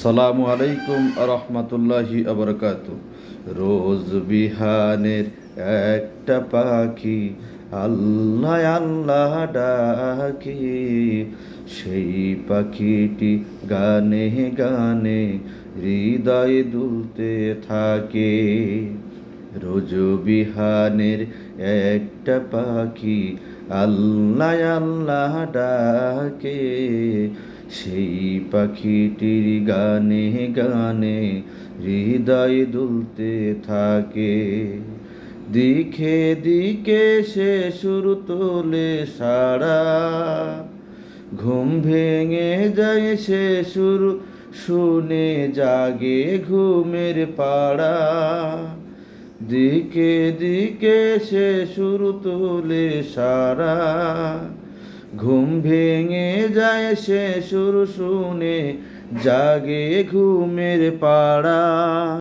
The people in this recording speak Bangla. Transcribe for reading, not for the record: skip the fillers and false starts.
আসসালামু আলাইকুম রহমতুল্লাহি আবরকাতু। রোজ বিহানের একটা পাখি আল্লাহ আল্লাহ ডাকে, সেই পাখিটি গানে গানে হৃদয় দুলতে থাকে। রোজ বিহানের একটা পাখি আল্লাহ আল্লাহ ডাকে, সেই পাখিটির গানে গানে হৃদয় দুলতে থাকে। দিকে দিকে সে সুর তোলে সারা, ঘুম ভেঙে যায় সে সুর শুনে জাগে ঘুমের পাড়া। দিকে দিকে সে সুর তোলে সারা, ঘুম ভেঙে যায় সে সুর শুনে জাগে ঘুমের পাড়া।